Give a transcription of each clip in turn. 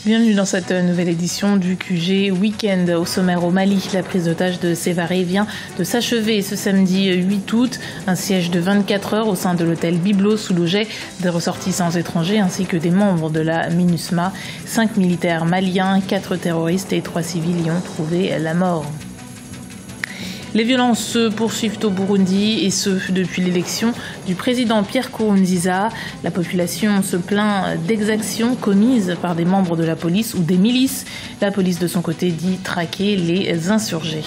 Bienvenue dans cette nouvelle édition du QG Week-end. Au sommaire au Mali, la prise d'otage de Sévaré vient de s'achever ce samedi 8 août. Un siège de 24 heures au sein de l'hôtel Byblos où logeaient des ressortissants étrangers ainsi que des membres de la MINUSMA. 5 militaires maliens, 4 terroristes et 3 civils y ont trouvé la mort. Les violences se poursuivent au Burundi et ce depuis l'élection du président Pierre Nkurunziza. La population se plaint d'exactions commises par des membres de la police ou des milices. La police de son côté dit traquer les insurgés.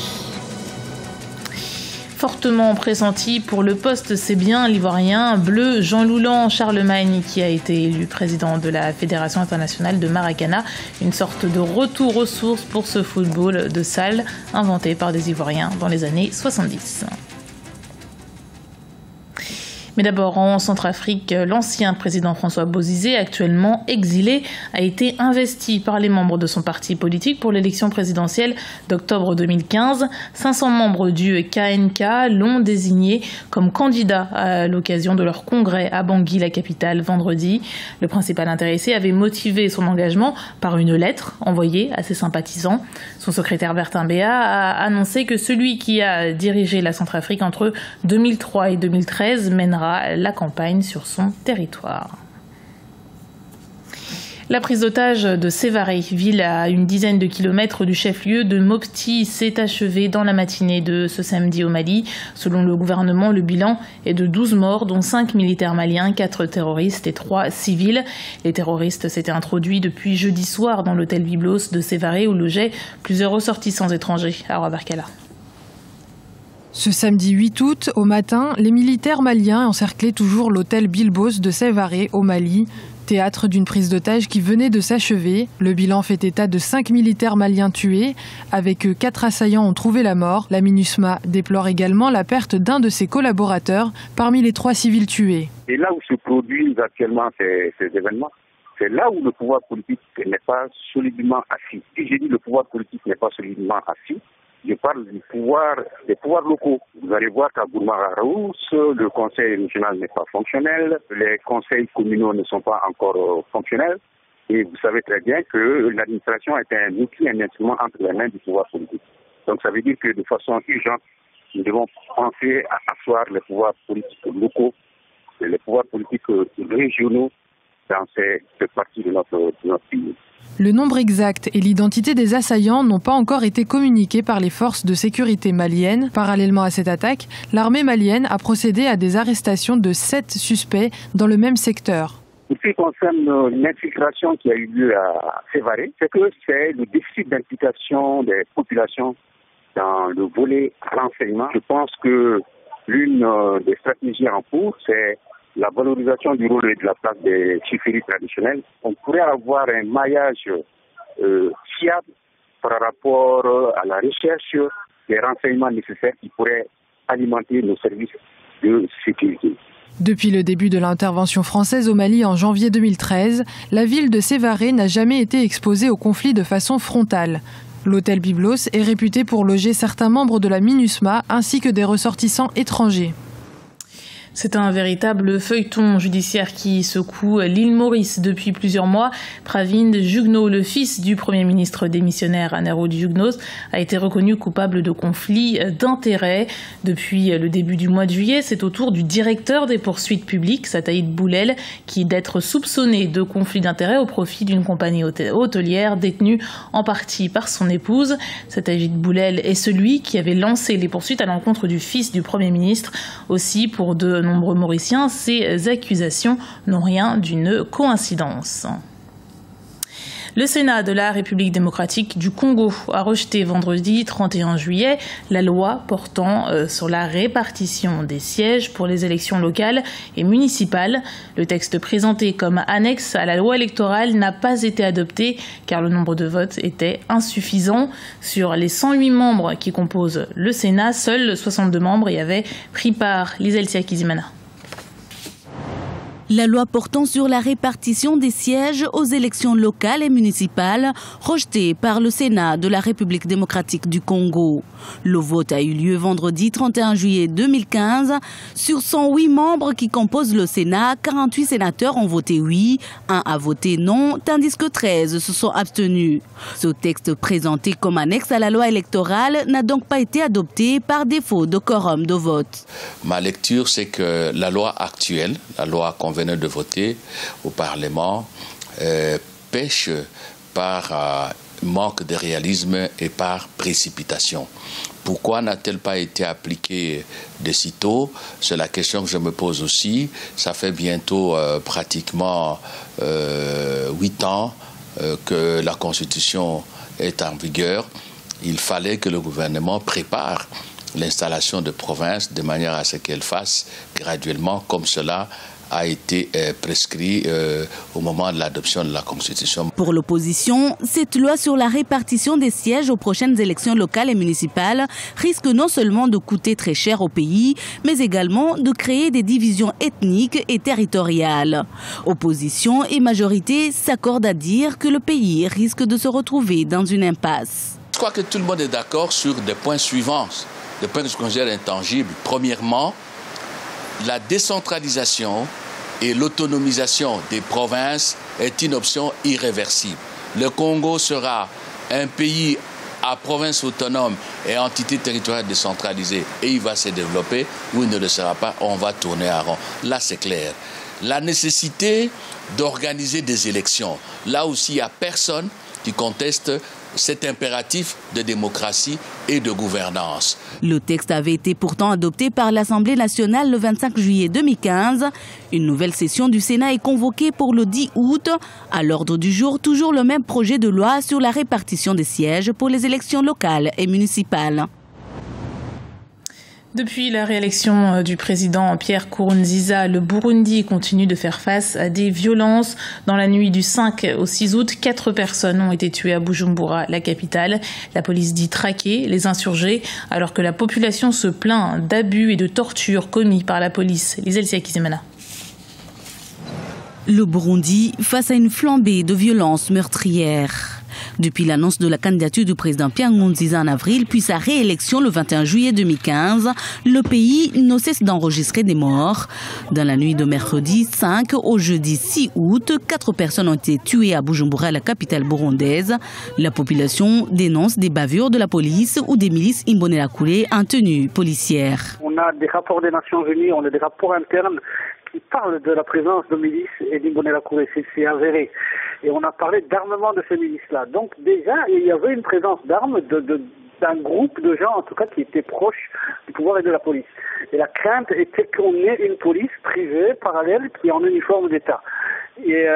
Fortement pressenti pour le poste, c'est bien l'Ivoirien bleu Jean Loulan Charlemagne qui a été élu président de la Fédération internationale de Maracana. Une sorte de retour aux sources pour ce football de salle inventé par des Ivoiriens dans les années 70. Mais d'abord, en Centrafrique, l'ancien président François Bozizé, actuellement exilé, a été investi par les membres de son parti politique pour l'élection présidentielle d'octobre 2015. 500 membres du KNK l'ont désigné comme candidat à l'occasion de leur congrès à Bangui, la capitale, vendredi. Le principal intéressé avait motivé son engagement par une lettre envoyée à ses sympathisants. Son secrétaire Bertin Béat a annoncé que celui qui a dirigé la Centrafrique entre 2003 et 2013 mènera la campagne sur son territoire. La prise d'otage de Sévaré, ville à une dizaine de kilomètres du chef-lieu de Mopti, s'est achevée dans la matinée de ce samedi au Mali. Selon le gouvernement, le bilan est de 12 morts, dont 5 militaires maliens, 4 terroristes et 3 civils. Les terroristes s'étaient introduits depuis jeudi soir dans l'hôtel Byblos de Sévaré où logeaient plusieurs ressortissants étrangers. Aroua Barkala. Ce samedi 8 août, au matin, les militaires maliens encerclaient toujours l'hôtel Byblos de Sévaré au Mali, théâtre d'une prise d'otage qui venait de s'achever. Le bilan fait état de 5 militaires maliens tués. Avec eux, 4 assaillants ont trouvé la mort. La MINUSMA déplore également la perte d'un de ses collaborateurs parmi les 3 civils tués. Et là où se produisent actuellement ces événements, c'est là où le pouvoir politique n'est pas solidement assis. Si j'ai dit le pouvoir politique n'est pas solidement assis, je parle des pouvoirs locaux. Vous allez voir qu'à Gourmara-Rousse, le conseil régional n'est pas fonctionnel, les conseils communaux ne sont pas encore fonctionnels. Et vous savez très bien que l'administration est un outil, un instrument entre les mains du pouvoir politique. Donc ça veut dire que de façon urgente, nous devons penser à asseoir les pouvoirs politiques locaux, les pouvoirs politiques régionaux dans cette partie de notre pays. Le nombre exact et l'identité des assaillants n'ont pas encore été communiqués par les forces de sécurité maliennes. Parallèlement à cette attaque, l'armée malienne a procédé à des arrestations de 7 suspects dans le même secteur. Ce qui concerne l'infiltration qui a eu lieu à Sévaré, c'est que c'est le déficit d'implication des populations dans le volet renseignement. Je pense que l'une des stratégies en cours, c'est la valorisation du rôle et de la place des chefferies traditionnelles. On pourrait avoir un maillage fiable par rapport à la recherche des renseignements nécessaires qui pourraient alimenter nos services de sécurité. Depuis le début de l'intervention française au Mali en janvier 2013, la ville de Sévaré n'a jamais été exposée au conflit de façon frontale. L'hôtel Byblos est réputé pour loger certains membres de la MINUSMA ainsi que des ressortissants étrangers. C'est un véritable feuilleton judiciaire qui secoue l'île Maurice depuis plusieurs mois. Pravind Jugnauth, le fils du Premier ministre démissionnaire Aneroun Jugnauth, a été reconnu coupable de conflit d'intérêts. Depuis le début du mois de juillet, c'est au tour du directeur des poursuites publiques, Sataïd Boulel, qui d'être soupçonné de conflit d'intérêts au profit d'une compagnie hôtelière détenue en partie par son épouse. Sataïd Boulel est celui qui avait lancé les poursuites à l'encontre du fils du Premier ministre. Aussi, pour de nombreux Mauriciens, ces accusations n'ont rien d'une coïncidence. Le Sénat de la République démocratique du Congo a rejeté vendredi 31 juillet la loi portant sur la répartition des sièges pour les élections locales et municipales. Le texte présenté comme annexe à la loi électorale n'a pas été adopté car le nombre de votes était insuffisant. Sur les 108 membres qui composent le Sénat, seuls 62 membres y avaient pris part. Lizel Kizimana. La loi portant sur la répartition des sièges aux élections locales et municipales, rejetée par le Sénat de la République démocratique du Congo. Le vote a eu lieu vendredi 31 juillet 2015. Sur 108 membres qui composent le Sénat, 48 sénateurs ont voté oui, 1 a voté non, tandis que 13 se sont abstenus. Ce texte présenté comme annexe à la loi électorale n'a donc pas été adopté par défaut de quorum de vote. Ma lecture, c'est que la loi actuelle, la loi qu'on venait de voter au Parlement, pêche par manque de réalisme et par précipitation. Pourquoi n'a-t-elle pas été appliquée de sitôt? C'est la question que je me pose aussi. Ça fait bientôt pratiquement 8 ans que la Constitution est en vigueur. Il fallait que le gouvernement prépare l'installation de provinces de manière à ce qu'elle fasse graduellement comme cela a été prescrit au moment de l'adoption de la Constitution. Pour l'opposition, cette loi sur la répartition des sièges aux prochaines élections locales et municipales risque non seulement de coûter très cher au pays, mais également de créer des divisions ethniques et territoriales. Opposition et majorité s'accordent à dire que le pays risque de se retrouver dans une impasse. Je crois que tout le monde est d'accord sur des points suivants, des points que je considère intangibles. Premièrement, la décentralisation et l'autonomisation des provinces est une option irréversible. Le Congo sera un pays à province autonome et entité territoriale décentralisée et il va se développer, ou il ne le sera pas, on va tourner à rond. Là, c'est clair. La nécessité d'organiser des élections. Là aussi, il n'y a personne qui conteste cet impératif de démocratie et de gouvernance. Le texte avait été pourtant adopté par l'Assemblée nationale le 25 juillet 2015. Une nouvelle session du Sénat est convoquée pour le 10 août. À l'ordre du jour, toujours le même projet de loi sur la répartition des sièges pour les élections locales et municipales. Depuis la réélection du président Pierre Nkurunziza, le Burundi continue de faire face à des violences. Dans la nuit du 5 au 6 août, 4 personnes ont été tuées à Bujumbura, la capitale. La police dit traquer les insurgés, alors que la population se plaint d'abus et de tortures commis par la police. Liselcia Kizimana. Le Burundi face à une flambée de violences meurtrières. Depuis l'annonce de la candidature du président Pierre Nkurunziza en avril, puis sa réélection le 21 juillet 2015, le pays ne cesse d'enregistrer des morts. Dans la nuit de mercredi 5 au jeudi 6 août, 4 personnes ont été tuées à Bujumbura, la capitale burundaise. La population dénonce des bavures de la police ou des milices Imbonerakure en tenue policière. On a des rapports des Nations Unies, on a des rapports internes qui parlent de la présence de milices et d'Imbonerakure, c'est avéré. Et on a parlé d'armement de ces milices-là. Donc déjà, il y avait une présence d'armes d'un groupe de gens, en tout cas, qui étaient proches du pouvoir et de la police. Et la crainte était qu'on ait une police privée, parallèle, qui est en uniforme d'État. Et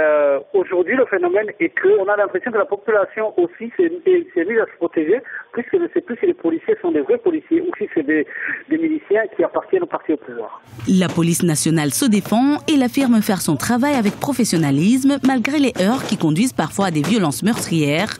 aujourd'hui, le phénomène est qu'on a l'impression que la population aussi s'est mise à se protéger, puisque je ne sais plus si les policiers sont des vrais policiers ou si c'est des miliciens qui appartiennent au parti au pouvoir. La police nationale se défend et affirme faire son travail avec professionnalisme, malgré les heurts qui conduisent parfois à des violences meurtrières.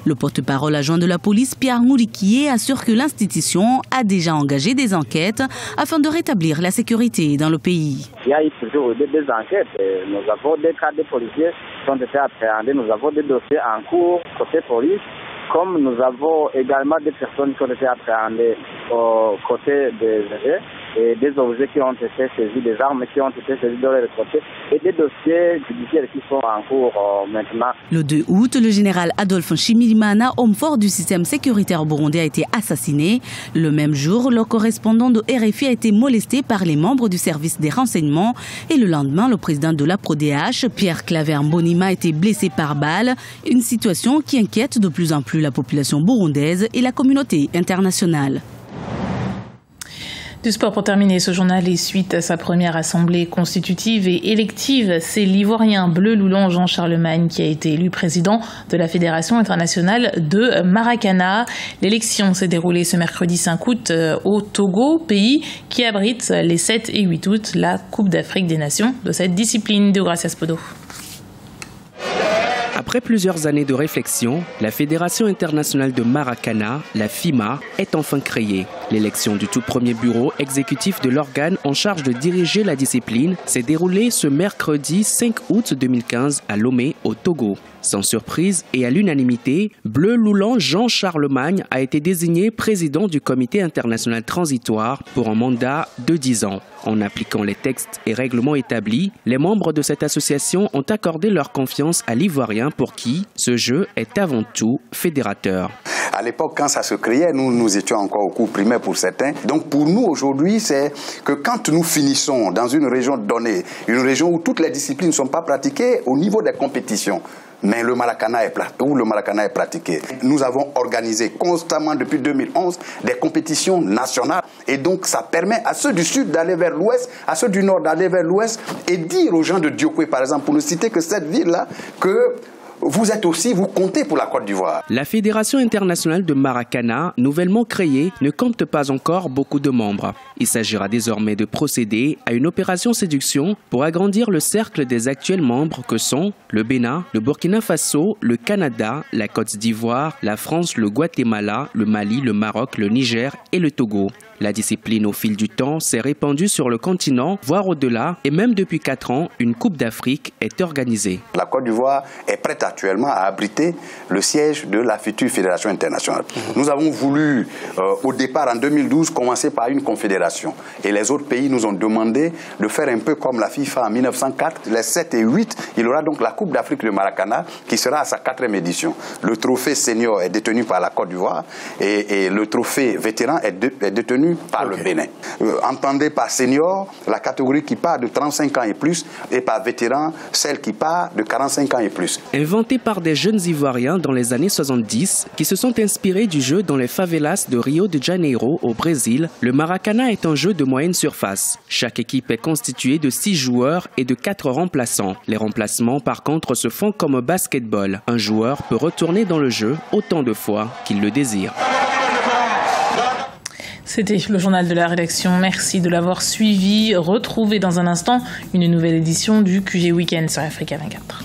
Le porte-parole adjoint de la police, Pierre Nkurikiye, assure que l'institution a déjà engagé des enquêtes afin de rétablir la sécurité dans le pays. Il y a eu toujours des enquêtes. Nous avons des cas de policiers qui ont été appréhendés. Nous avons des dossiers en cours côté police, comme nous avons également des personnes qui ont été appréhendées au côté des objets et des objets qui ont été saisis, des armes qui ont été saisies de leur côté et des dossiers judiciaires qui sont en cours maintenant. Le 2 août, le général Adolphe Nshimirimana, homme fort du système sécuritaire burundais, a été assassiné. Le même jour, le correspondant de RFI a été molesté par les membres du service des renseignements et le lendemain, le président de la PRODH, Pierre Claver Mbonimpa, a été blessé par balle. Une situation qui inquiète de plus en plus la population burundaise et la communauté internationale. Du sport pour terminer ce journal et suite à sa première assemblée constitutive et élective, c'est l'Ivoirien bleu loulan Jean Charlemagne qui a été élu président de la Fédération internationale de Maracana. L'élection s'est déroulée ce mercredi 5 août au Togo, pays qui abrite les 7 et 8 août la Coupe d'Afrique des Nations de cette discipline. Deogracias Podo. Après plusieurs années de réflexion, la Fédération internationale de Maracana, la FIMA, est enfin créée. L'élection du tout premier bureau exécutif de l'organe en charge de diriger la discipline s'est déroulée ce mercredi 5 août 2015 à Lomé, au Togo. Sans surprise et à l'unanimité, Bleu Loulan Jean Charlemagne a été désigné président du Comité international transitoire pour un mandat de 10 ans. En appliquant les textes et règlements établis, les membres de cette association ont accordé leur confiance à l'Ivoirien pour qui ce jeu est avant tout fédérateur. À l'époque, quand ça se créait, nous étions encore au cours primaire pour certains. Donc pour nous, aujourd'hui, c'est que quand nous finissons dans une région donnée, une région où toutes les disciplines ne sont pas pratiquées au niveau des compétitions, mais le Maracana est pratiqué. Nous avons organisé constamment depuis 2011 des compétitions nationales. Et donc ça permet à ceux du sud d'aller vers l'ouest, à ceux du nord d'aller vers l'ouest et dire aux gens de Diokwe, par exemple, pour ne citer que cette ville-là, que vous comptez pour la Côte d'Ivoire. La Fédération internationale de Maracana, nouvellement créée, ne compte pas encore beaucoup de membres. Il s'agira désormais de procéder à une opération séduction pour agrandir le cercle des actuels membres que sont le Bénin, le Burkina Faso, le Canada, la Côte d'Ivoire, la France, le Guatemala, le Mali, le Maroc, le Niger et le Togo. La discipline au fil du temps s'est répandue sur le continent, voire au-delà, et même depuis 4 ans, une Coupe d'Afrique est organisée. La Côte d'Ivoire est prête actuellement à abriter le siège de la future Fédération internationale. Nous avons voulu, au départ en 2012, commencer par une confédération. Et les autres pays nous ont demandé de faire un peu comme la FIFA en 1904, les 7 et 8. Il y aura donc la Coupe d'Afrique de Maracana qui sera à sa 4e édition. Le trophée senior est détenu par la Côte d'Ivoire et le trophée vétéran est détenu par le Bénin. Entendez par senior la catégorie qui part de 35 ans et plus et par vétéran celle qui part de 45 ans et plus. Inventé par des jeunes Ivoiriens dans les années 70 qui se sont inspirés du jeu dans les favelas de Rio de Janeiro au Brésil, le Maracana est un jeu de moyenne surface. Chaque équipe est constituée de 6 joueurs et de 4 remplaçants. Les remplacements par contre se font comme au basketball. Un joueur peut retourner dans le jeu autant de fois qu'il le désire. C'était le journal de la rédaction. Merci de l'avoir suivi. Retrouvez dans un instant une nouvelle édition du QG Week-end sur Africa 24.